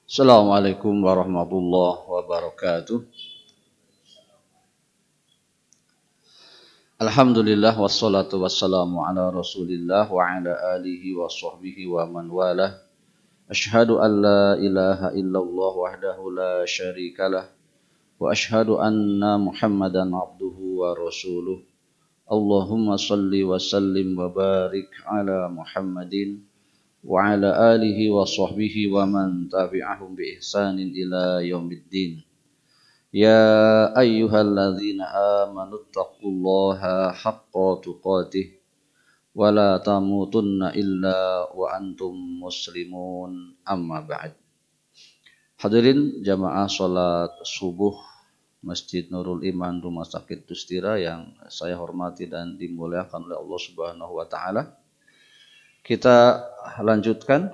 Assalamualaikum warahmatullahi wabarakatuh. Alhamdulillah wassalatu wassalamu ala Rasulillah wa ala alihi wa sahbihi wa man walah. Asyhadu an la ilaha illallah wahdahu la syarikalah wa asyhadu anna Muhammadan abduhu wa rasuluh. Allahumma salli wa sallim wa barik ala Muhammadin wa ala alihi wa sahbihi wa man tabi'ahum bi ihsanin ila yaumiddin. Ya ayyuhalladzina amanu taqullaha haqqa tuqatih wa la tamutunna illa wa antum muslimun amma ba'd. Hadirin jamaah salat subuh Masjid Nurul Iman Rumah Sakit Tustira yang saya hormati dan dimuliakan oleh Allah Subhanahu wa taala. Kita lanjutkan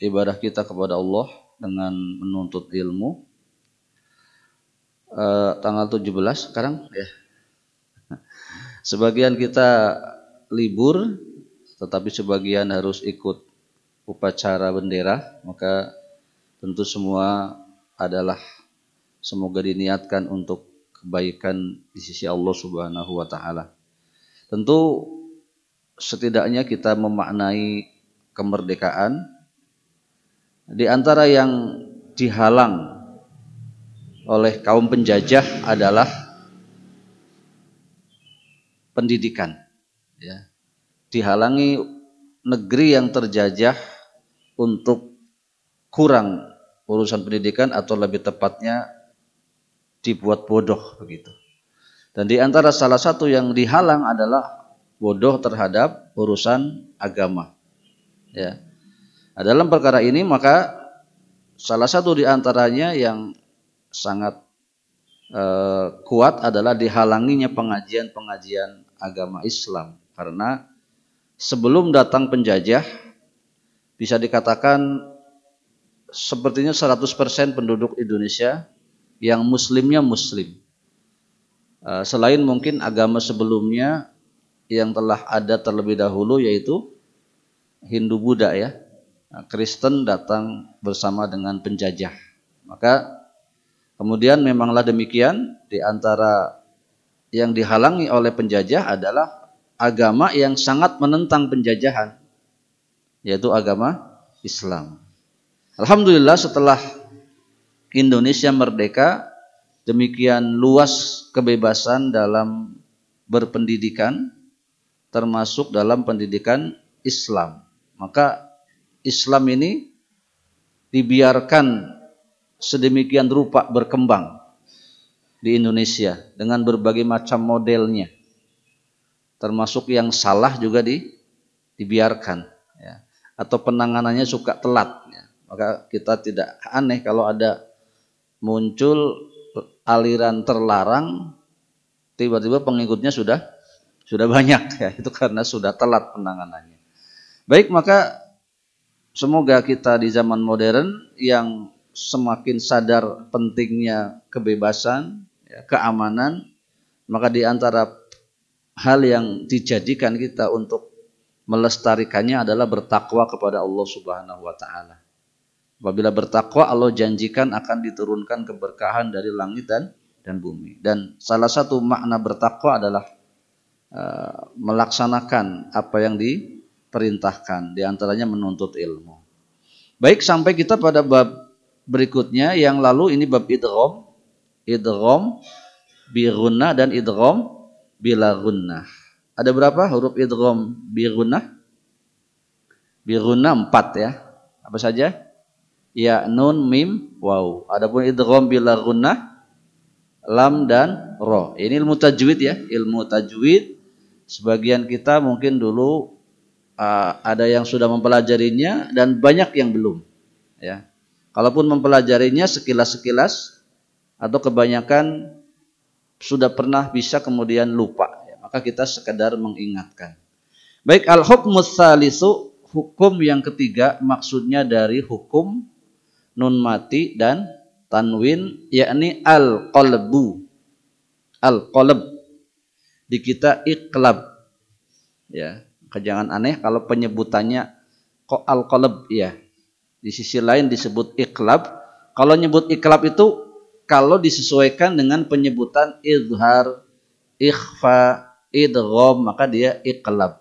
ibadah kita kepada Allah dengan menuntut ilmu. Tanggal 17 sekarang ya. Sebagian kita libur, tetapi sebagian harus ikut upacara bendera, maka tentu semua adalah semoga diniatkan untuk kebaikan di sisi Allah Subhanahu wa taala. Tentu setidaknya kita memaknai kemerdekaan. Di antara yang dihalang oleh kaum penjajah adalah pendidikan, ya. Dihalangi negeri yang terjajah untuk kurang urusan pendidikan, atau lebih tepatnya dibuat bodoh begitu. Dan di antara salah satu yang dihalang adalah bodoh terhadap urusan agama, ya. Nah, dalam perkara ini maka salah satu di antaranya yang sangat kuat adalah dihalanginya pengajian-pengajian agama Islam, karena sebelum datang penjajah bisa dikatakan sepertinya 100% penduduk Indonesia yang muslimnya muslim. Selain mungkin agama sebelumnya yang telah ada terlebih dahulu, yaitu Hindu Buddha, ya. Nah, Kristen datang bersama dengan penjajah. Maka kemudian memanglah demikian, di antara yang dihalangi oleh penjajah adalah agama yang sangat menentang penjajahan, yaitu agama Islam. Alhamdulillah setelah Indonesia merdeka, demikian luas kebebasan dalam berpendidikan, termasuk dalam pendidikan Islam. Maka Islam ini dibiarkan sedemikian rupa berkembang di Indonesia dengan berbagai macam modelnya, termasuk yang salah juga dibiarkan, ya. Atau penanganannya suka telat, ya. Maka kita tidak aneh kalau ada muncul aliran terlarang, tiba-tiba pengikutnya sudah banyak, ya. Itu karena sudah telat penanganannya. Baik, maka semoga kita di zaman modern yang semakin sadar pentingnya kebebasan, ya, keamanan, maka di antara hal yang dijadikan kita untuk melestarikannya adalah bertakwa kepada Allah Subhanahu wa taala. Apabila bertakwa, Allah janjikan akan diturunkan keberkahan dari langit dan bumi. Dan salah satu makna bertakwa adalah melaksanakan apa yang diperintahkan, di antaranya menuntut ilmu. Baik, sampai kita pada bab berikutnya yang lalu, ini bab idgham bi gunnah dan idgham bila gunnah. Ada berapa huruf idgham bi gunnah? Bi gunnah 4, ya. Apa saja? Ya, nun, mim, waw. Adapun idgham bila gunnah, lam dan ro. Ini ilmu tajwid, ya. Ilmu tajwid sebagian kita mungkin dulu ada yang sudah mempelajarinya dan banyak yang belum, ya. Kalaupun mempelajarinya sekilas-sekilas atau kebanyakan sudah pernah bisa kemudian lupa, ya. Maka kita sekedar mengingatkan. Baik, al-hukmus tsalisu, hukum yang ketiga, maksudnya dari hukum nun mati dan tanwin, yakni al-qalbu. Al-qalb di kita iqlab, ya. Jangan aneh kalau penyebutannya kok al-qalb, ya. Di sisi lain disebut iqlab. Kalau nyebut iqlab itu kalau disesuaikan dengan penyebutan izhar, ikhfa, idgham, maka dia iqlab.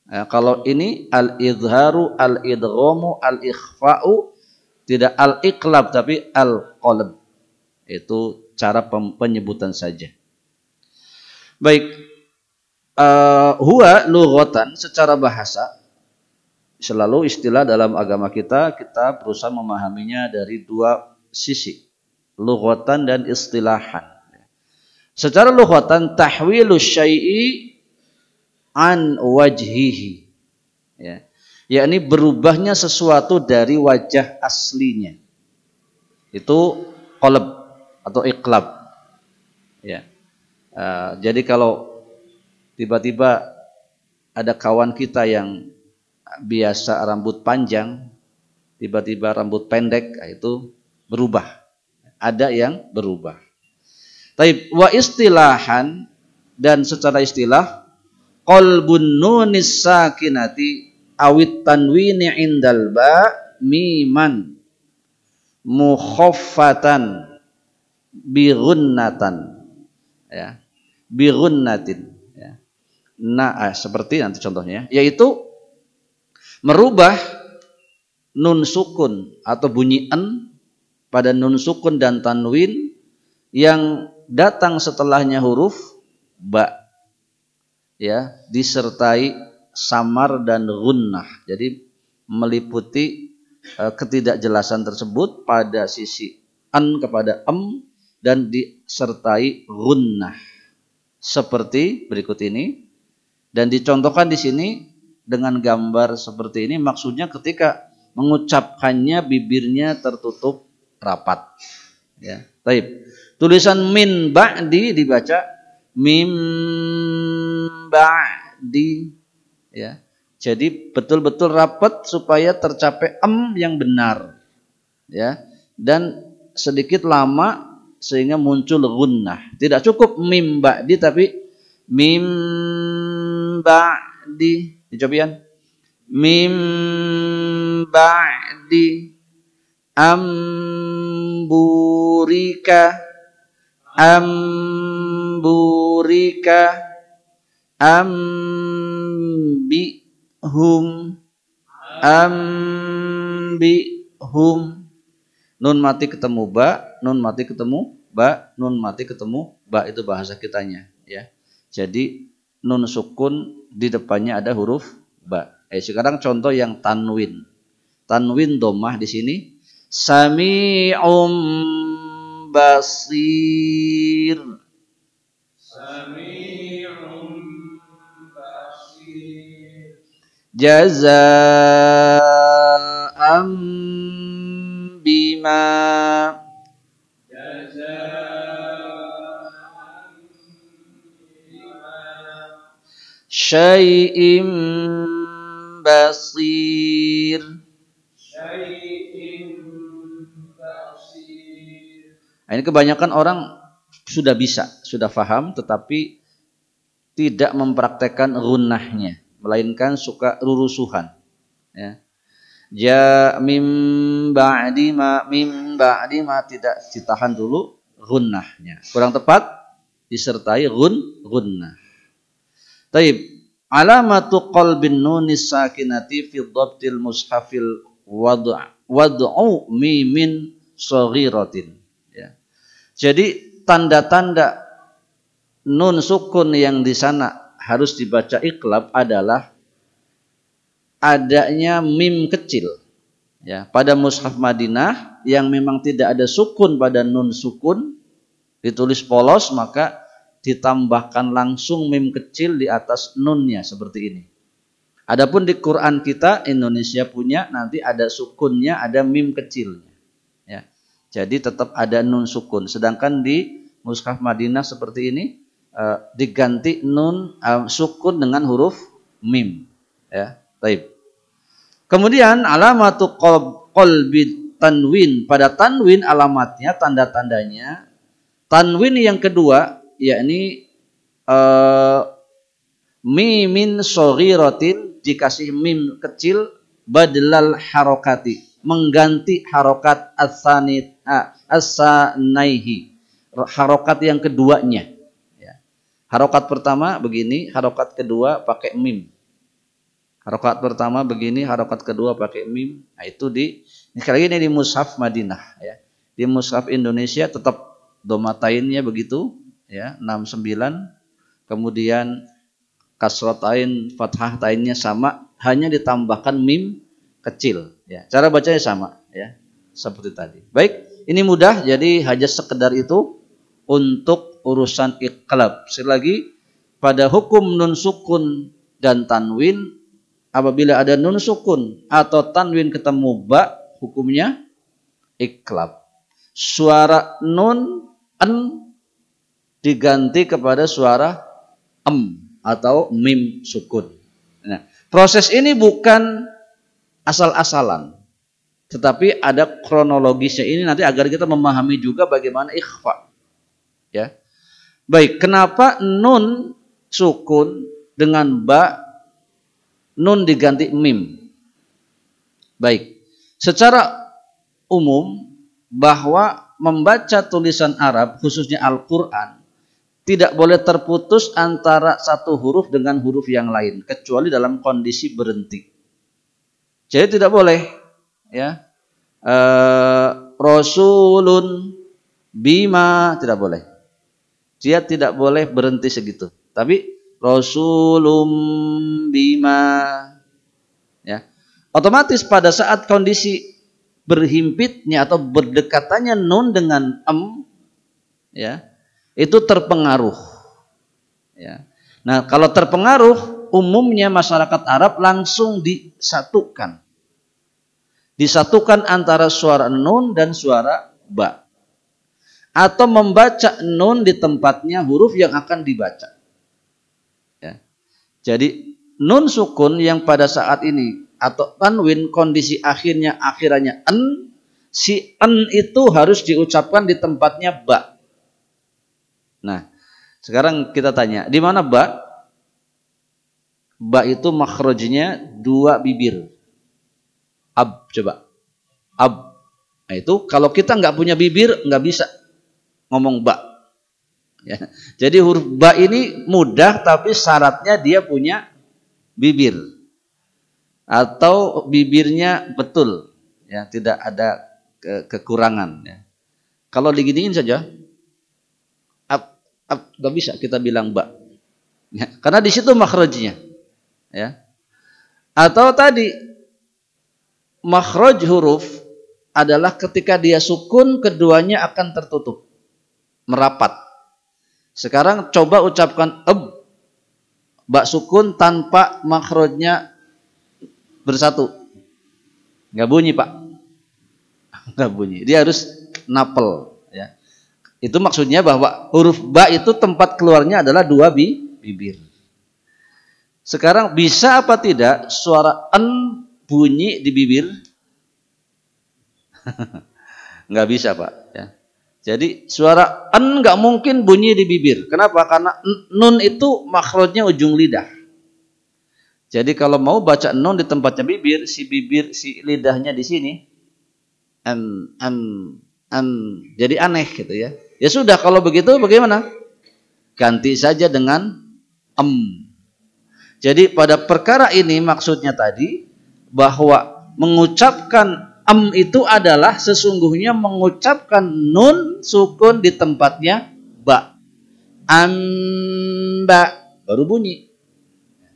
Nah, kalau ini al-izharu, al-idghamu, al-ikhfa'u, tidak al-iqlab tapi al-qalb. Itu cara penyebutan saja. Baik, huwa lughatan, secara bahasa, selalu istilah dalam agama kita berusaha memahaminya dari dua sisi, lughatan dan istilahan. Secara lughatan, tahwilu syai'i an wajhihi, ya, yakni berubahnya sesuatu dari wajah aslinya, itu qalb atau iqlab, ya. Jadi kalau tiba-tiba ada kawan kita yang biasa rambut panjang, tiba-tiba rambut pendek, itu berubah, ada yang berubah. Taib, wa istilahan, dan secara istilah, qalbun nunis sakinati awit tanwini indal ba miman mukhaffatan bi gunnatan, ya, bi gunnatin, ya. Nah, seperti nanti contohnya, yaitu merubah nun sukun atau bunyi en pada nun sukun dan tanwin yang datang setelahnya huruf ba, ya, disertai samar dan gunnah. Jadi meliputi ketidakjelasan tersebut pada sisi an kepada dan disertai gunnah. Seperti berikut ini, dan dicontohkan di sini dengan gambar seperti ini. Maksudnya ketika mengucapkannya bibirnya tertutup rapat, ya. Taib. Tulisan min ba'di dibaca mim ba'di, ya. Jadi betul-betul rapat supaya tercapai yang benar, ya, dan sedikit lama sehingga muncul gunnah. Tidak cukup mim ba'di tapi mim ba'di. Dicobian. Mim ba'di amburika amburika ambihum ambihum. Nun mati ketemu ba, nun mati ketemu ba, nun mati ketemu ba, itu bahasa kitanya, ya. Jadi nun sukun di depannya ada huruf ba. Sekarang contoh yang tanwin. Tanwin dhammah di sini. Sami'um basir. Sami'um basir. Jaza'am bima. Jaza'am bima. Syai'im basir. Syai'im basir. Nah, ini kebanyakan orang sudah bisa, sudah faham, tetapi tidak mempraktekkan gunnahnya, melainkan suka rurusuhan, ya. Ja mim ba'di ma tidak ditahan dulu gunnahnya. Kurang tepat disertai gunnah. Taib. Alamatu qalbin nunis sakinati fi dhabtil mushafil wad'u mimin saghiratin, ya. Jadi tanda-tanda nun sukun yang di sana harus dibaca iqlab adalah adanya mim kecil, ya. Pada mushaf Madinah yang memang tidak ada sukun pada nun sukun, ditulis polos, maka ditambahkan langsung mim kecil di atas nunnya seperti ini. Adapun di Quran kita Indonesia punya, nanti ada sukunnya, ada mim kecilnya, ya. Jadi tetap ada nun sukun. Sedangkan di mushaf Madinah seperti ini diganti nun sukun dengan huruf mim, ya. Taib. Kemudian alamatu qalbi tanwin, pada tanwin alamatnya, tanda-tandanya tanwin yang kedua, yakni mimin shaghiratin, dikasih mim kecil badlal harokati, mengganti harokat as-sanaihi, harokat yang keduanya. Ya. Harokat pertama begini, harokat kedua pakai mim. Harokat pertama begini, harokat kedua pakai mim. Nah, itu sekali lagi ini di mushaf Madinah. Ya. Di mushaf Indonesia tetap domatainnya begitu, ya 69. Kemudian kasrotain, fathah tainnya sama, hanya ditambahkan mim kecil. Ya, cara bacanya sama, ya, seperti tadi. Baik, ini mudah. Jadi hanya sekedar itu untuk urusan iqlab. Sekali lagi, pada hukum nun sukun dan tanwin, apabila ada nun sukun atau tanwin ketemu ba, hukumnya iqlab. Suara nun an diganti kepada suara atau mim sukun. Nah, proses ini bukan asal-asalan, tetapi ada kronologisnya ini nanti agar kita memahami juga bagaimana ikhfa. Ya, baik. Kenapa nun sukun dengan ba, nun diganti mim? Baik, secara umum bahwa membaca tulisan Arab, khususnya Al-Quran, tidak boleh terputus antara satu huruf dengan huruf yang lain, kecuali dalam kondisi berhenti. Jadi tidak boleh, ya, Rasulun bima, tidak boleh. Dia tidak boleh berhenti segitu. Tapi Rasulum bima, ya, otomatis pada saat kondisi berhimpitnya atau berdekatannya nun dengan ya, itu terpengaruh. Ya. Nah, kalau terpengaruh, umumnya masyarakat Arab langsung disatukan. Disatukan antara suara nun dan suara ba. Atau membaca nun di tempatnya huruf yang akan dibaca. Ya. Jadi, nun sukun yang pada saat ini, atau tanwin kondisi akhirannya en, si en itu harus diucapkan di tempatnya ba. Nah, sekarang kita tanya, di mana ba? Ba itu makhrajnya dua bibir. Ab, coba. Ab. Nah, itu kalau kita nggak punya bibir, nggak bisa ngomong ba. Ya. Jadi huruf ba ini mudah, tapi syaratnya dia punya bibir. Atau bibirnya betul. Ya, tidak ada kekurangan. Ya. Kalau diginiin saja, gak bisa kita bilang ba, ya, karena di situ makhrajnya, ya. Atau tadi makhraj huruf adalah ketika dia sukun, keduanya akan tertutup, merapat. Sekarang coba ucapkan ba sukun tanpa makhrajnya bersatu, nggak bunyi pak, nggak bunyi. Dia harus napel, ya. Itu maksudnya bahwa huruf ba itu tempat keluarnya adalah dua bibir. Sekarang bisa apa tidak suara en bunyi di bibir? Nggak bisa pak. Ya. Jadi suara en nggak mungkin bunyi di bibir. Kenapa? Karena nun itu makhrajnya ujung lidah. Jadi kalau mau baca nun di tempatnya bibir, si lidahnya di sini, jadi aneh gitu ya. Ya sudah, kalau begitu bagaimana? Ganti saja dengan Jadi pada perkara ini maksudnya tadi bahwa mengucapkan itu adalah sesungguhnya mengucapkan nun sukun di tempatnya ba. Amba baru bunyi.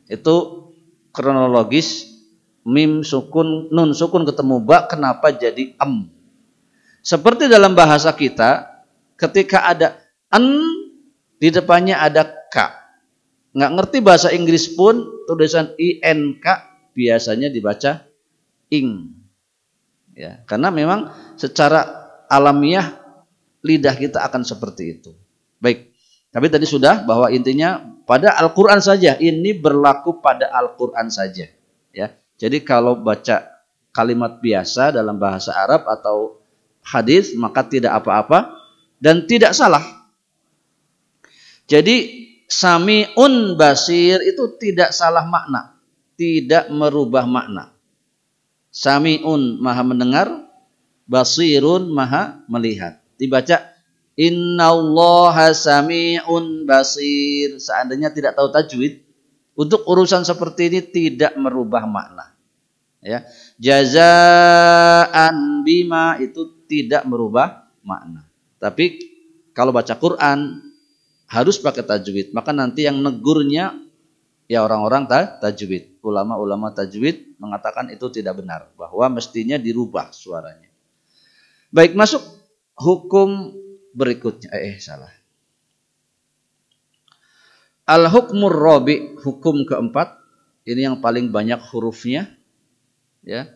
Itu kronologis mim sukun, nun sukun ketemu ba, kenapa jadi Seperti dalam bahasa kita, ketika ada di depannya ada k. Nggak ngerti bahasa Inggris pun tulisan ink biasanya dibaca ing. Ya, karena memang secara alamiah lidah kita akan seperti itu. Baik. Tapi tadi sudah bahwa intinya pada Al-Qur'an saja, ini berlaku pada Al-Qur'an saja, ya. Jadi kalau baca kalimat biasa dalam bahasa Arab atau hadis maka tidak apa-apa dan tidak salah. Jadi Sami'un basir itu tidak salah makna, tidak merubah makna. Sami'un maha mendengar, basirun maha melihat. Dibaca innallaha sami'un basir. Seandainya tidak tahu tajwid, untuk urusan seperti ini tidak merubah makna. Ya, jazaan bima itu tidak merubah makna. Tapi kalau baca Quran harus pakai tajwid, maka nanti yang negurnya ya orang-orang tajwid. Ulama-ulama tajwid mengatakan itu tidak benar, bahwa mestinya dirubah suaranya. Baik, masuk hukum berikutnya. Salah. Al-hukmur rabi, hukum keempat. Ini yang paling banyak hurufnya. Ya.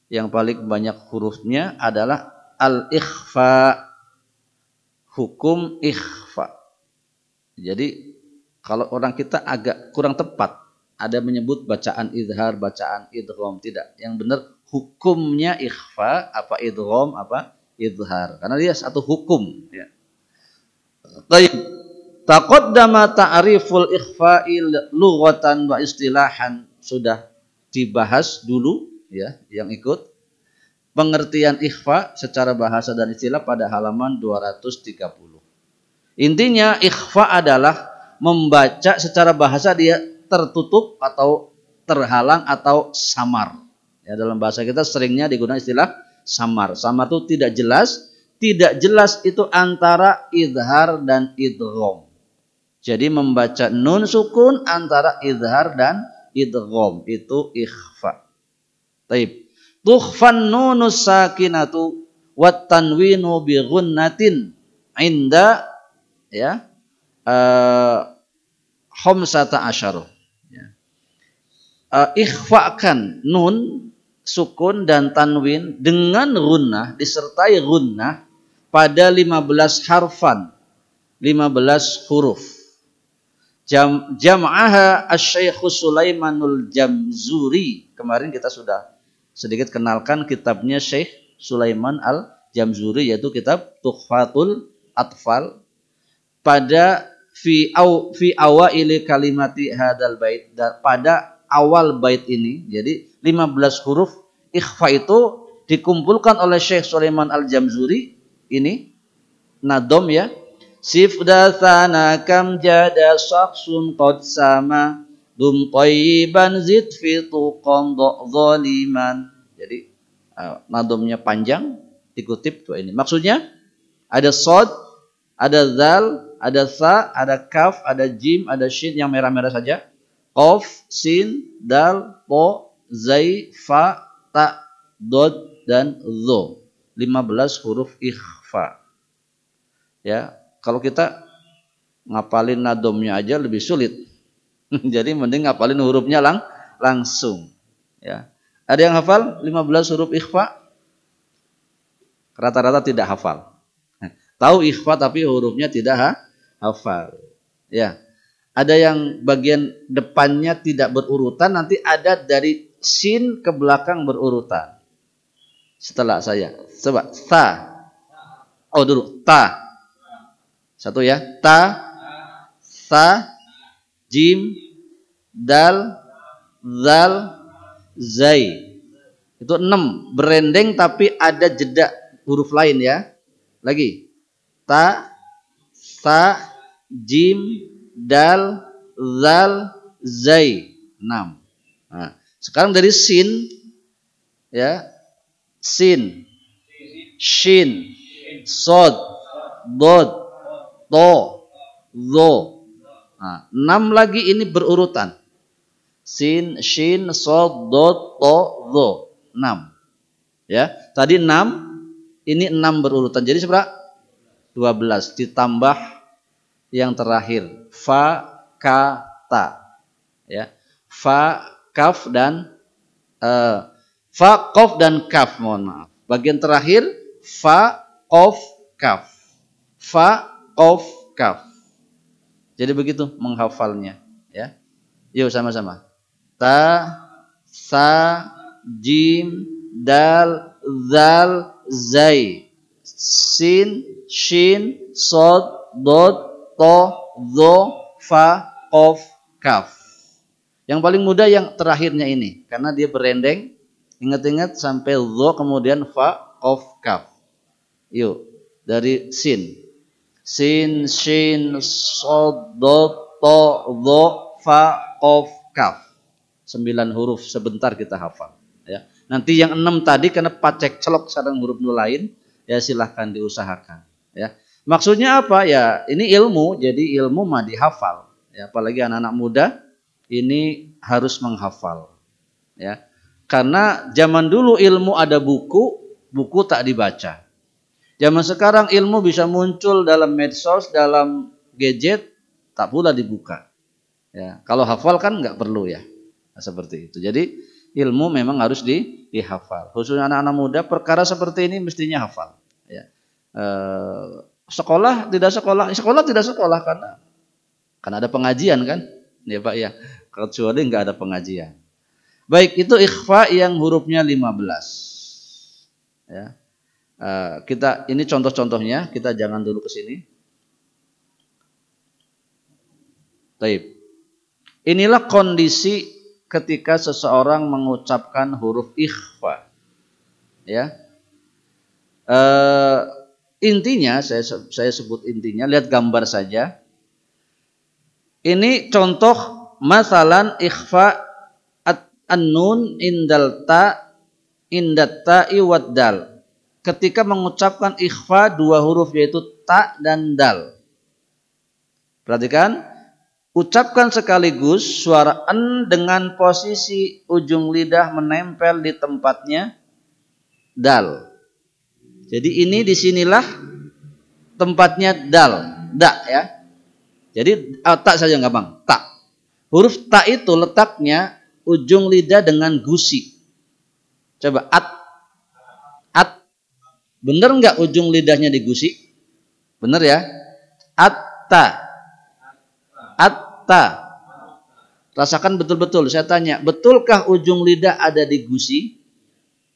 Yang paling banyak hurufnya adalah al-ikhfa. Hukum ikhfa. Jadi kalau orang kita agak kurang tepat, ada menyebut bacaan idhar, bacaan idgham, tidak. Yang benar hukumnya ikhfa, apa idgham, apa idhar. Karena dia satu hukum. Ya. Baik. Taqaddama ta'riful ikhfa'i lughatan wa istilahan, sudah dibahas dulu ya yang ikut. Pengertian ikhfa secara bahasa dan istilah pada halaman 230. Intinya ikhfa adalah membaca secara bahasa dia tertutup atau terhalang atau samar. Ya, dalam bahasa kita seringnya digunakan istilah samar. Samar itu tidak jelas. Tidak jelas itu antara idhar dan idgham. Jadi membaca nun sukun antara idhar dan idgham itu ikhfa. Taib. Tukhfan nunus sakinatu wat tanwinu bi ghunnatin inda ya khamsata asyara. Ya. Ikhfakan nun sukun dan tanwin dengan gunnah, disertai gunnah pada 15 harfan, 15 huruf. Jam'aha Asy-Syaikh Sulaimanul Jamzuri. Kemarin kita sudah sedikit kenalkan kitabnya Syekh Sulaiman Al-Jamzuri, yaitu kitab Tuhfatul Atfal. Pada fi awaili kalimati hadal bait, pada awal bait ini. Jadi 15 huruf ikhfa itu dikumpulkan oleh Syekh Sulaiman Al-Jamzuri. Ini nadom ya. Sifdathana kam jada saksun qad sama dum tayyiban zid fi tuqam zaliman. Jadi nadomnya panjang, dikutip dua ini. Maksudnya ada sod, ada zal, ada sa, ada kaf, ada jim, ada shin yang merah-merah saja. Qaf, sin, dal, po, zai, fa, ta, dod dan dho. 15 huruf ikhfa. Ya. Kalau kita ngapalin nadomnya aja lebih sulit. Jadi mending ngapalin hurufnya langsung. Ya. Ada yang hafal 15 huruf ikhfa? Rata-rata tidak hafal. Tahu ikhfa tapi hurufnya tidak hafal. Ya. Ada yang bagian depannya tidak berurutan, nanti ada dari sin ke belakang berurutan. Setelah saya. Coba ta. Oh dulu ta. Satu ya, ta, sa, jim, dal, zal, zai. Itu 6. Berendeng tapi ada jeda huruf lain ya. Lagi. Ta, sa, jim, dal, zal, zai. 6. Nah, sekarang dari sin ya. Sin, shin, sod, dod, to, zo. Nah, 6 lagi ini berurutan. Sin, shin, sod, dod, to, zo. 6. Ya, tadi 6, ini 6 berurutan. Jadi seberapa? 12 ditambah yang terakhir fa, ka, ta. Ya. Fa, kaf dan fa, qaf dan kaf, mohon maaf. Bagian terakhir fa, qaf, kaf. Fa, qaf, kaf. Jadi begitu menghafalnya ya. Yuk sama-sama. Ta, sa, jim, dal, zal, zai. Sin, shin, sod, dod, to, zo, fa, qaf, kaf. Yang paling mudah yang terakhirnya ini karena dia berendeng Ingat-ingat sampai dho kemudian fa, qaf, kaf. Yuk, dari sin. Sin, shin, shad, dot, to, dho, fa, qaf, kaf. 9 huruf sebentar kita hafal. Ya. Nanti yang 6 tadi karena pacek celok sareng huruf nulain, ya silahkan diusahakan. Ya. Maksudnya apa? Ya ini ilmu, jadi ilmu mah dihafal. Ya, apalagi anak-anak muda ini harus menghafal. Ya. Karena zaman dulu ilmu ada buku, buku tak dibaca. Zaman sekarang ilmu bisa muncul dalam medsos, dalam gadget, tak pula dibuka. Ya, kalau hafal kan nggak perlu ya, nah, seperti itu. Jadi ilmu memang harus dihafal. Khususnya anak-anak muda, perkara seperti ini mestinya hafal. Ya. Sekolah tidak sekolah karena ada pengajian kan, ya Pak ya. Kecuali nggak ada pengajian. Baik, itu ikhfa yang hurufnya 15. Ya. Kita ini contoh-contohnya, kita jangan dulu ke sini. Baik. Inilah kondisi ketika seseorang mengucapkan huruf ikhfa. Ya. Intinya saya sebut intinya, lihat gambar saja. Ini contoh masalan ikhfa an-nun indal ta indat ta'i wad dal. Ketika mengucapkan ikhfa 2 huruf yaitu ta dan dal. Perhatikan, ucapkan sekaligus suara en dengan posisi ujung lidah menempel di tempatnya dal. Jadi ini disinilah tempatnya dal, da ya. Jadi tak saja gampang, tak. Huruf ta itu letaknya ujung lidah dengan gusi. Coba at. Bener nggak ujung lidahnya digusi? Bener ya? Atta. Rasakan betul-betul. Saya tanya, betulkah ujung lidah ada di gusi?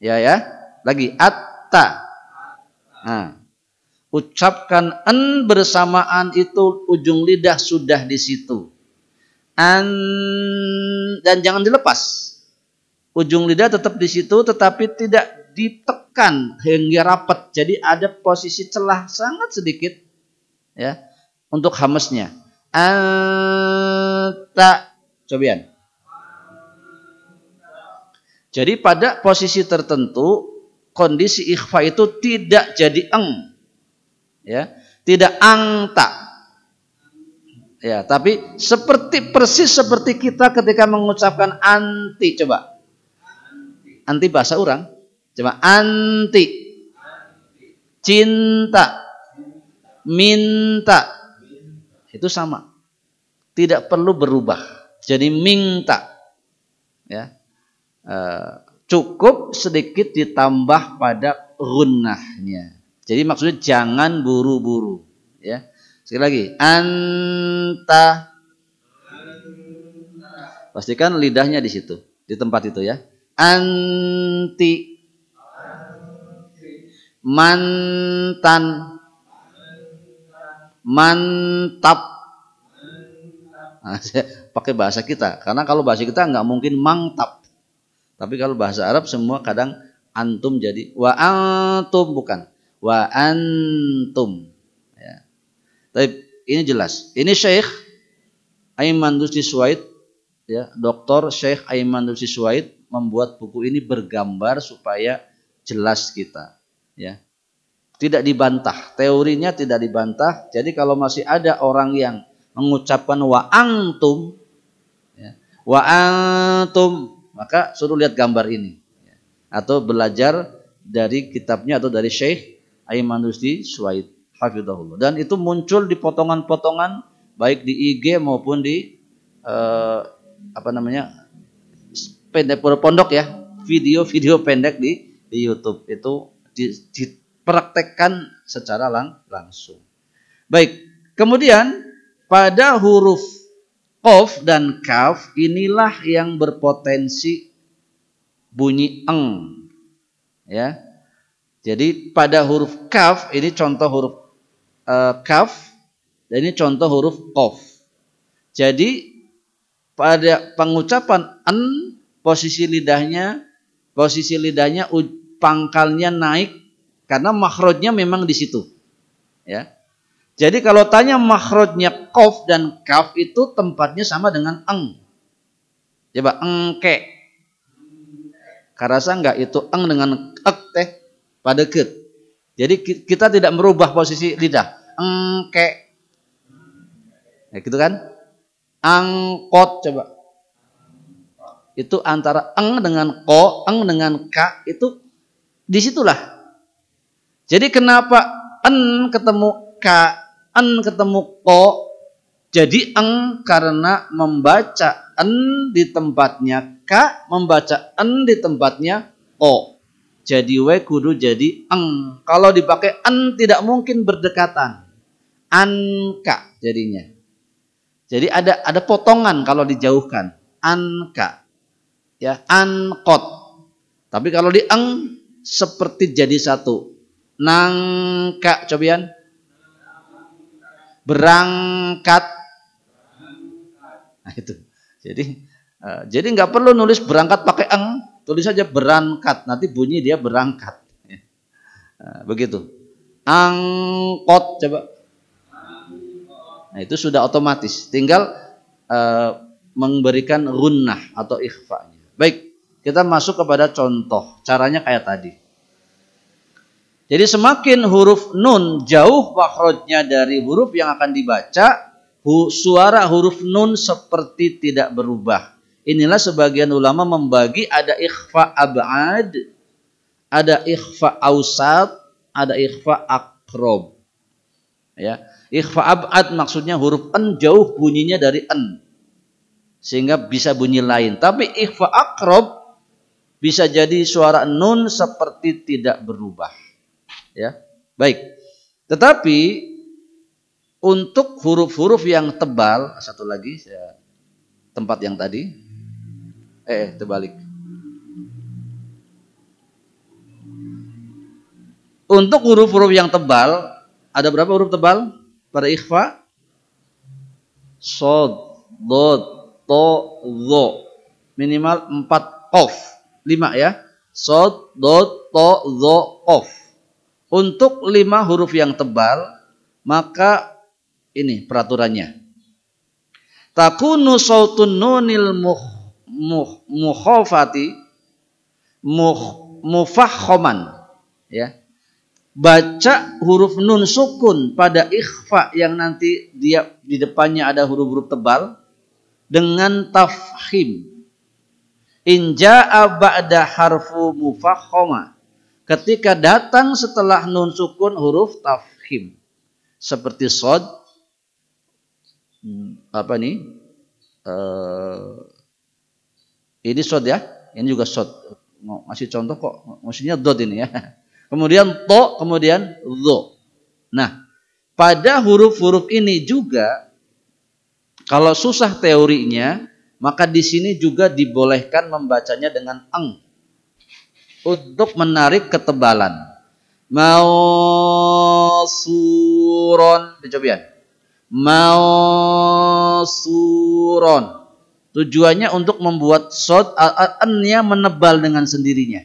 Ya. Lagi atta. Nah, ucapkan en bersamaan itu ujung lidah sudah di situ. Dan jangan dilepas. Ujung lidah tetap di situ, tetapi tidak ditekan hingga rapat. Jadi ada posisi celah sangat sedikit, ya, untuk hamesnya. Anta, cobian. Jadi pada posisi tertentu kondisi ikhfa itu tidak jadi eng, ya, tidak angta. Ya, tapi persis seperti kita ketika mengucapkan anti, coba. Anti bahasa orang, coba anti, cinta, minta, itu sama, tidak perlu berubah, jadi minta, ya, cukup sedikit ditambah pada gunnahnya. Jadi maksudnya jangan buru-buru, ya. Sekali lagi, anta, pastikan lidahnya di situ, di tempat itu ya. Anti, mantan, mantap. Nah, saya pakai bahasa kita, karena kalau bahasa kita nggak mungkin mantap. Tapi kalau bahasa Arab semua kadang antum jadi wa antum, bukan wa antum. Ya. Tapi ini jelas. Ini Syekh Aiman Nursi Suwaid, ya, Dr. Syekh Aiman Nursi Suwaid membuat buku ini bergambar supaya jelas kita, ya. Tidak dibantah, teorinya tidak dibantah. Jadi kalau masih ada orang yang mengucapkan wa antum, ya, wa antum, maka suruh lihat gambar ini, ya. Atau belajar dari kitabnya atau dari Syekh Aiman Nursi Suwaid, hafizahullah. Dan itu muncul di potongan-potongan baik di IG maupun di pendek pondok ya, video-video pendek di YouTube itu dipraktekkan secara langsung. Baik, kemudian pada huruf qaf dan kaf inilah yang berpotensi bunyi eng, ya. Jadi pada huruf kaf ini contoh huruf kaf dan ini contoh huruf qaf. Jadi pada pengucapan en posisi lidahnya Posisi lidahnya pangkalnya naik karena makhrajnya memang di situ. Ya. Jadi kalau tanya makhrajnya qaf dan kaf itu tempatnya sama dengan eng. Coba engke. Karasa enggak itu eng dengan ek teh pada ket. Jadi kita tidak merubah posisi lidah. Engke. Ya gitu kan? Angkot coba. Itu antara eng dengan ko, eng dengan ka itu disitulah. Jadi kenapa en ketemu ka, en ketemu ko, jadi eng karena membaca en di tempatnya ka, membaca en di tempatnya ko. Jadi we kudu jadi eng. Kalau dipakai en tidak mungkin berdekatan. Anka jadinya. Jadi ada potongan kalau dijauhkan. Anka. Ya, ankot. Tapi kalau di eng seperti jadi satu. Nangka cobian. Berangkat. Nah itu. Jadi nggak perlu nulis berangkat pakai eng, tulis saja berangkat. Nanti bunyi dia berangkat. Nah, begitu. Angkot coba. Nah, itu sudah otomatis. Tinggal memberikan gunnah atau ikhfa. Baik, kita masuk kepada contoh. Caranya kayak tadi. Jadi semakin huruf nun jauh makhrajnya dari huruf yang akan dibaca, suara huruf nun seperti tidak berubah. Inilah sebagian ulama membagi ada ikhfa ab'ad, ada ikhfa awsat, ada ikhfa aqrab. Ya, ikhfa ab'ad maksudnya huruf en jauh bunyinya dari en. Sehingga bisa bunyi lain. Tapi ikhfa aqrab bisa jadi suara nun seperti tidak berubah. Ya, baik. Tetapi untuk huruf-huruf yang tebal, satu lagi tempat yang tadi, terbalik. Untuk huruf-huruf yang tebal, ada berapa huruf tebal pada ikhfa? Shad, dod, to, zo. Minimal 4 qaf. 5 ya. Shad, dod, to, zo, qaf. Untuk 5 huruf yang tebal, maka ini peraturannya. Takunu sautun nunil mukhafati mufakhoman. Ya. Baca huruf nun sukun pada ikhfa yang nanti dia di depannya ada huruf-huruf tebal dengan tafkhim. In jaa ba'da harfu mufakhoma. Ketika datang setelah nun sukun huruf tafkhim. Seperti shad. Apa nih? Ini shad ya. Ini juga shad. Masih contoh kok. Maksudnya dot ini ya. Kemudian to, kemudian zo. Nah, pada huruf-huruf ini juga kalau susah teorinya, maka di sini juga dibolehkan membacanya dengan eng untuk menarik ketebalan. Mausuron, dicoba. Mausuron. Tujuannya untuk membuat shad an-nya menebal dengan sendirinya.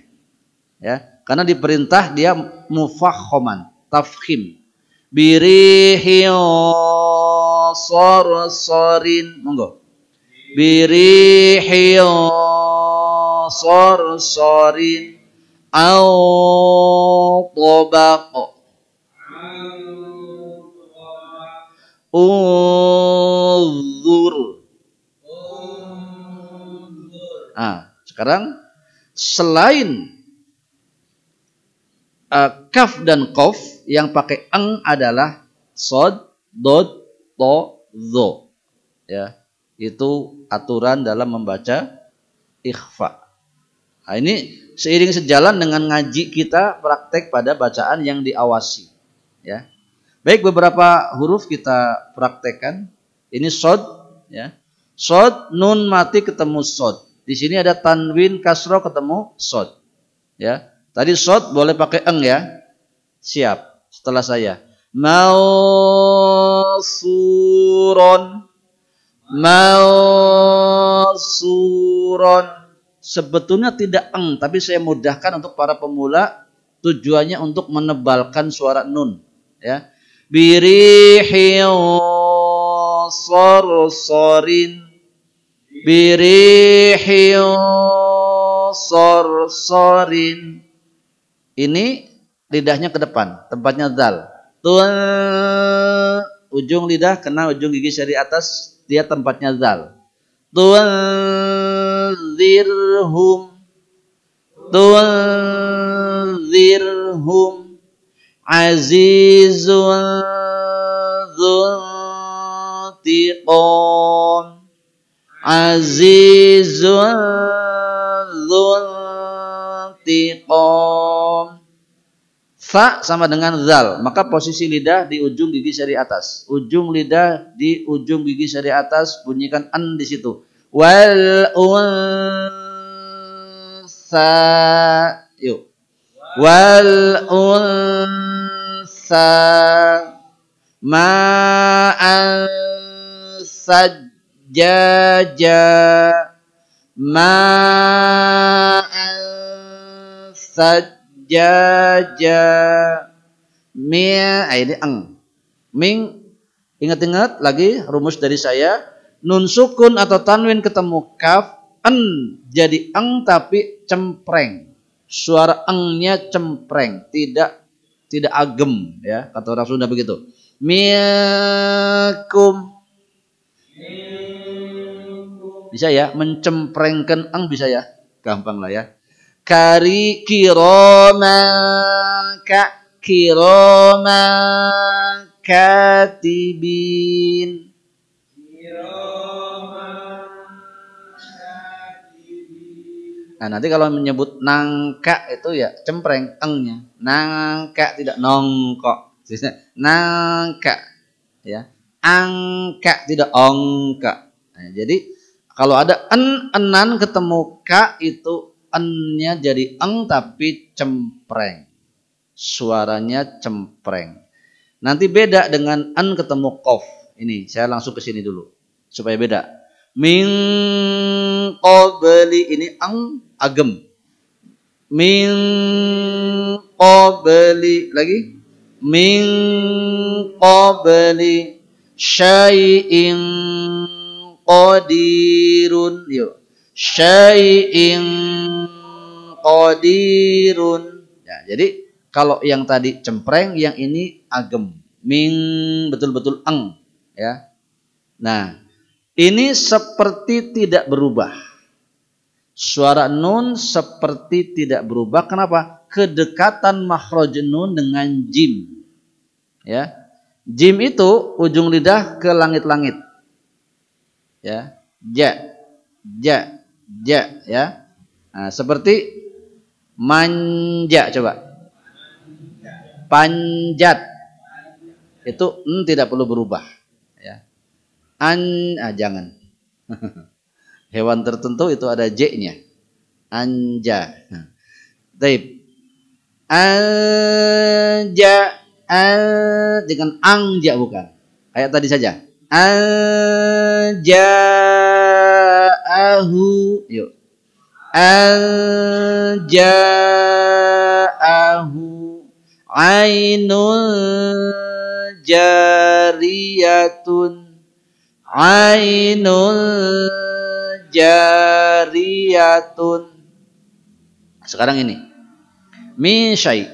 Ya. Karena diperintah dia mufakhoman, tafkhim. Birihiyo sorsorin, monggo. Birihiyo sorsorin, au tobako. Uzur. Nah, sekarang selain kaf dan qaf yang pakai eng adalah shad, dod, to, zo. Ya, itu aturan dalam membaca ikhfa. Nah, ini seiring sejalan dengan ngaji kita praktek pada bacaan yang diawasi. Ya, baik beberapa huruf kita praktekkan. Ini shad, ya. Shad nun mati ketemu shad. Di sini ada tanwin kasroh ketemu shad. Ya. Tadi shad boleh pakai eng ya. Siap. Setelah saya. Mausuron. Mausuron. sebetulnya tidak eng, tapi saya mudahkan untuk para pemula, tujuannya untuk menebalkan suara nun, ya. Birihin sorsorin, birihin sorsorin. Ini lidahnya ke depan, tempatnya zal. Ujung lidah kena ujung gigi seri atas, dia tempatnya zal. Tunzirhum azizun dzuntiqam, azizun dzuntiqam. Fa sama dengan zal, maka posisi lidah di ujung gigi seri atas. Ujung lidah di ujung gigi seri atas, bunyikan an di situ. Wal unsa, yuk. Wal unsa ma'an sajjaja, ma'an sajjaja. Jaja mia, ini eng. Ming, ingat-ingat lagi rumus dari saya, nun sukun atau tanwin ketemu kaf, en jadi eng tapi cempreng. Suara engnya cempreng, tidak agem, ya, kata orang Sunda begitu. Miakum. Bisa ya, mencemprengkan eng bisa ya. Gampang lah ya. Kari kiroma katibin. Nah, nanti kalau menyebut nangka itu ya cempreng engnya. Nangka, tidak nongkok. Nangka, ya. Angka, tidak ongka. Nah, jadi kalau ada enan ketemu ka itu ennya jadi eng tapi cempreng. Suaranya cempreng. Nanti beda dengan en ketemu qaf. Ini saya langsung ke sini dulu supaya beda. Min qabli, ini eng agem. Min qabli, lagi. Min qabli syai'in qadirun, yuk. Syai'in qadirun. Ya, jadi kalau yang tadi cempreng, yang ini agem. Ming betul-betul eng, ya. Nah, ini seperti tidak berubah. Suara nun seperti tidak berubah. Kenapa? Kedekatan makhraj nun dengan jim. Ya. Jim itu ujung lidah ke langit-langit. Ya. Ja, ya. Nah, seperti manja, coba. Panjat. Itu tidak perlu berubah, ya. Jangan. Hewan tertentu itu ada j-nya. Anja. Taib. Anja, dengan anja bukan. Kayak tadi saja. Anja'ahu, yuk. Anja'ahu ainun jariyatun, ainun jariyatun. Sekarang ini min syai',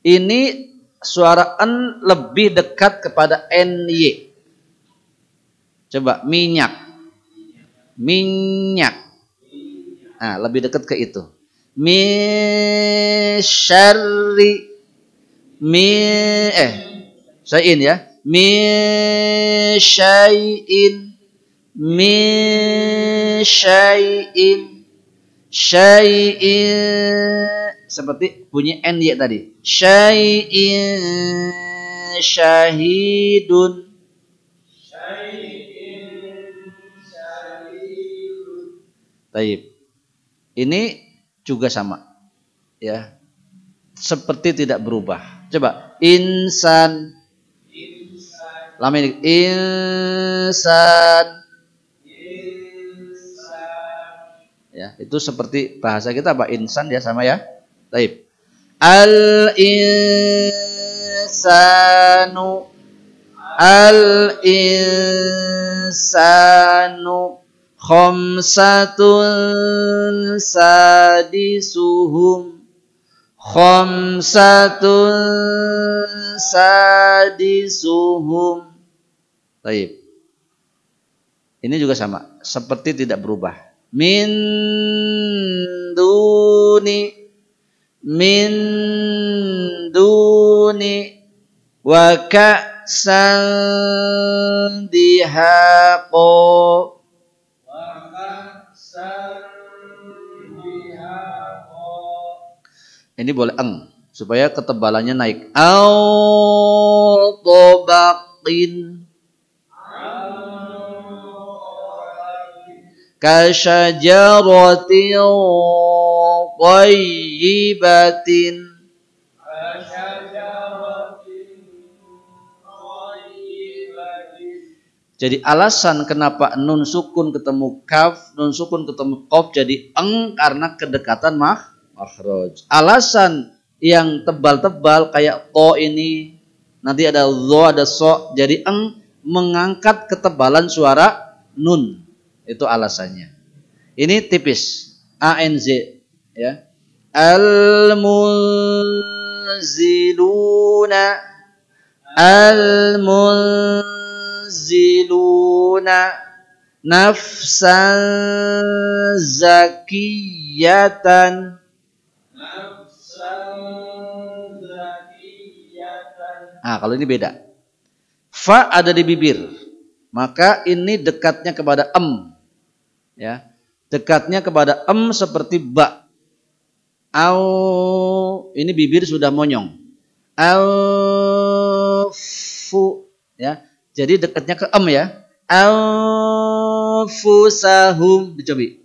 ini suara en lebih dekat kepada ny. Coba minyak, minyak. Nah, lebih dekat ke itu. Min syarri, syai'in ya. Min syai'in, min syai'in, syai'in, seperti bunyi ny tadi. Syai'in syahidun. Taib. Ini juga sama, ya. Seperti tidak berubah. Coba insan. Lamin insan. Ya, itu seperti bahasa kita apa? Insan ya sama ya. Taib. Al-insanu Al-insanu khamsatun sadisuhum Taib. Ini juga sama, seperti tidak berubah. Min duni wa ka'san dihaqo. Ini boleh eng supaya ketebalannya naik. Au tobaqin kasyajaratin qayyibatin. Jadi alasan kenapa nun sukun ketemu kaf, nun sukun ketemu qaf jadi eng karena kedekatan makhraj. Alasan yang tebal-tebal kayak to ini nanti ada dho ada so jadi eng mengangkat ketebalan suara nun. Itu alasannya. Ini tipis. ANZ ya. Al-munziluna nafsan zakiyatan. Nah, kalau ini beda. Fa ada di bibir. Maka ini dekatnya kepada ya. Dekatnya kepada seperti ba. Au ini bibir sudah monyong. Au fu ya. Jadi dekatnya ke ya. Au fusahum dicobi.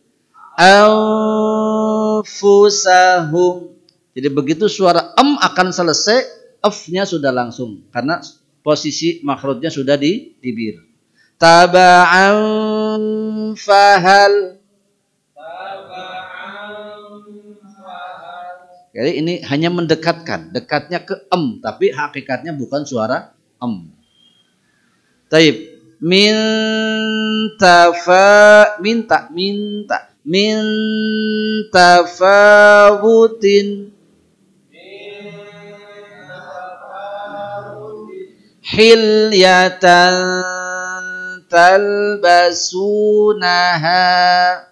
Au fusahum. Jadi begitu suara akan selesai, f-nya sudah langsung karena posisi makhrajnya sudah di bibir. Taba'an fahal. Jadi ini hanya mendekatkan, dekatnya ke tapi hakikatnya bukan suara Taib. Minta tafawutin hilyatan talbasunaha.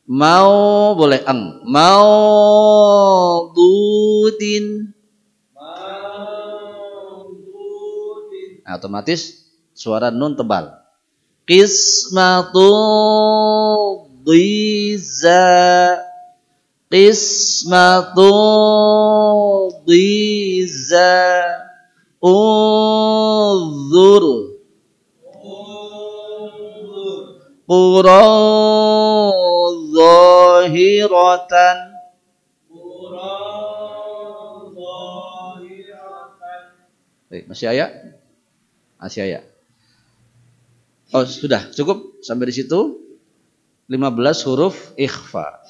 Mau boleh mau dudin. Nah, otomatis suara nun tebal. Qismatul dhiza. Unzur qura zahiratan. Baik, masih ayat? Masih ayat. Oh, sudah cukup sampai di situ. 15 huruf ikhfa.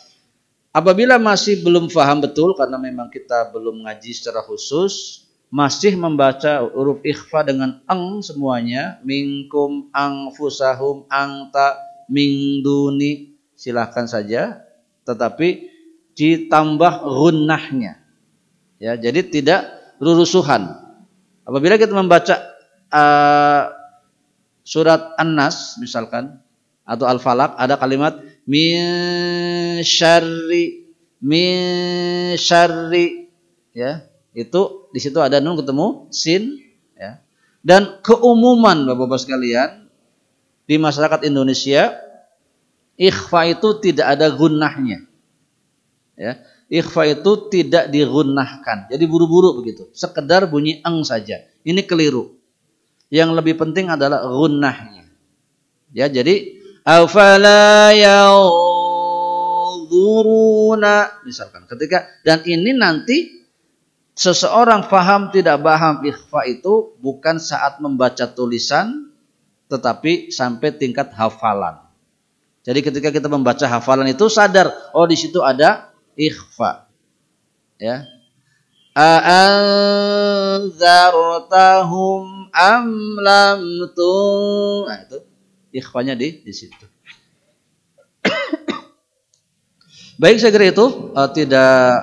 Apabila masih belum paham betul karena memang kita belum ngaji secara khusus, masih membaca huruf ikhfa dengan semuanya, minkum, angfusahum, angta, mingduni, silahkan saja, tetapi ditambah gunnahnya. Ya, jadi tidak rurusuhan. Apabila kita membaca surat An-Nas misalkan atau Al-Falaq ada kalimat min syarri ya, itu di situ ada nun ketemu sin ya. Dan keumuman Bapak-bapak sekalian di masyarakat Indonesia ikhfa itu tidak ada gunnahnya. Ya. Ikhfa itu tidak digunnahkan. Jadi buru-buru begitu. Sekedar bunyi saja. Ini keliru. Yang lebih penting adalah gunnahnya. Ya, jadi afala yanzuruna misalkan ketika dan ini nanti seseorang paham tidak paham ikhfa itu bukan saat membaca tulisan, tetapi sampai tingkat hafalan. Jadi ketika kita membaca hafalan itu sadar, oh di situ ada ikhfa. Ya. A'anzartahum am lam tu. Nah, itu ikhfanya di situ. Baik, saya kira itu tidak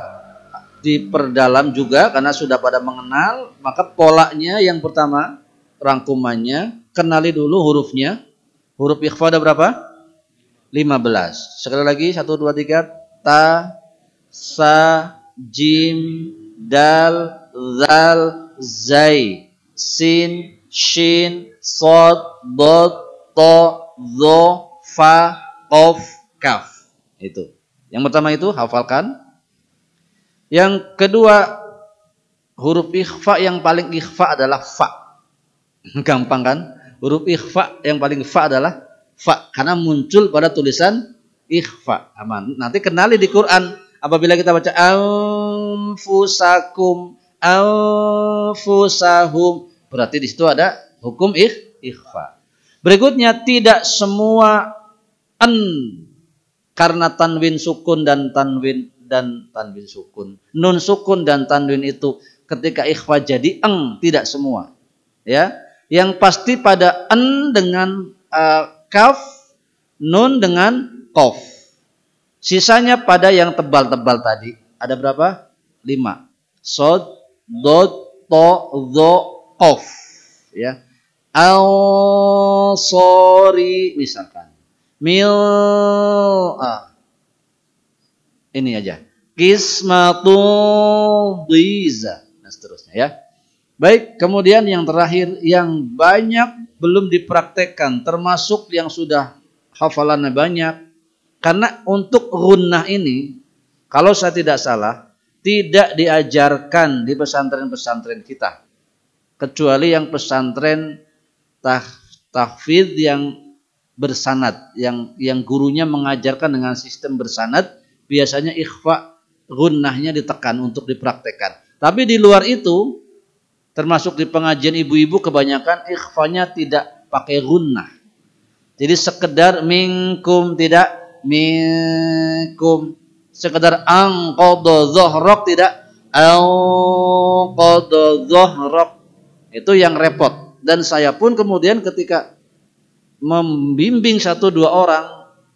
diperdalam juga karena sudah pada mengenal. Maka polanya yang pertama, rangkumannya, kenali dulu hurufnya. Huruf ikhfa ada berapa? 15. Sekali lagi 1 2 3, ta, sa, jim, dal, zal, zai, sin, shin, sod, dot, to, zo, fa, qaf, kaf. Itu. Yang pertama itu hafalkan. Yang kedua, huruf ikhfa yang paling ikhfa adalah fa. Gampang kan? Huruf ikhfa yang paling fa adalah fa, karena muncul pada tulisan ikhfa. Aman. Nanti kenali di Quran apabila kita baca anfusakum, anfusahum, berarti di situ ada hukum ikhfa. Berikutnya, tidak semua an karena tanwin sukun dan tanwin sukun, nun sukun dan tanwin itu ketika ikhfa jadi eng, tidak semua. Ya, yang pasti pada en dengan kaf, nun dengan qaf. Sisanya pada yang tebal-tebal tadi. Ada berapa? 5. Sod, dod, to, zo, qaf. Ya. Al-sori misalkan. Ini aja. Qismatul dhiza. Nah, seterusnya ya. Baik, kemudian yang terakhir yang banyak belum dipraktekkan, termasuk yang sudah hafalannya banyak. Karena untuk gunnah ini, kalau saya tidak salah, tidak diajarkan di pesantren-pesantren kita. Kecuali yang pesantren tahfidz yang bersanad, yang gurunya mengajarkan dengan sistem bersanad, biasanya ikhfa gunnahnya ditekan untuk dipraktekkan. Tapi di luar itu, termasuk di pengajian ibu-ibu, kebanyakan ikhfanya tidak pakai gunnah. Jadi sekedar minkum, tidak minkum. Sekedar angqadha dhahraq, tidak angqadha dhahraq. Itu yang repot. Dan saya pun kemudian ketika membimbing 1-2 orang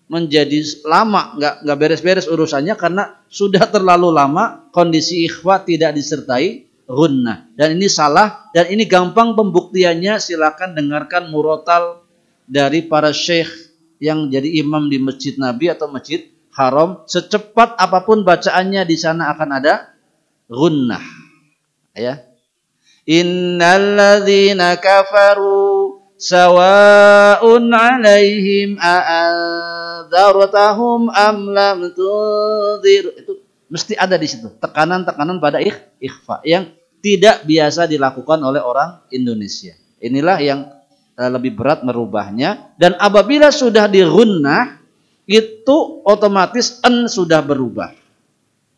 menjadi lama, nggak beres-beres urusannya karena sudah terlalu lama kondisi ikhfa tidak disertai gunnah. Dan ini salah, dan ini gampang pembuktiannya. Silakan dengarkan murotal dari para syekh yang jadi imam di Masjid Nabi atau Masjid Haram. Secepat apapun bacaannya, di sana akan ada gunnah. Ya. Innalladzina kafaru sawa'un 'alaihim a'andzartahum am lam tunzir. Itu mesti ada di situ tekanan-tekanan pada ikhfa yang tidak biasa dilakukan oleh orang Indonesia. Inilah yang lebih berat merubahnya. Dan apabila sudah digunnah, itu otomatis en sudah berubah.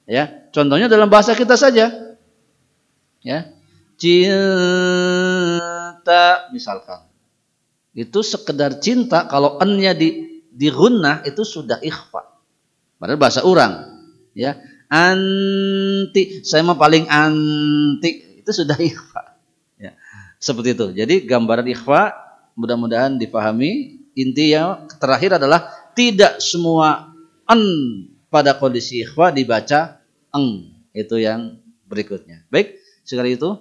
Ya, contohnya dalam bahasa kita saja. Ya, cinta misalkan. Itu sekedar cinta, kalau ennya digunnah itu sudah ikhfa. Padahal bahasa orang. Ya, anti, saya mah paling anti, itu sudah ikhfa. Ya, seperti itu. Jadi gambaran ikhfa mudah-mudahan dipahami. Intinya terakhir adalah tidak semua en pada kondisi ikhfa dibaca eng. Itu yang berikutnya. Baik, sekali itu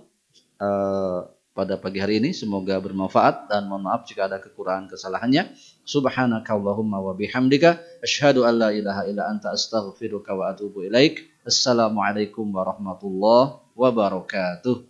pada pagi hari ini semoga bermanfaat, dan mohon maaf jika ada kekurangan kesalahannya. Subhanakallahumma wa bihamdika asyhadu an la ilaha illa anta astaghfiruka wa atubu ilaik. Assalamualaikum warahmatullahi wabarakatuh.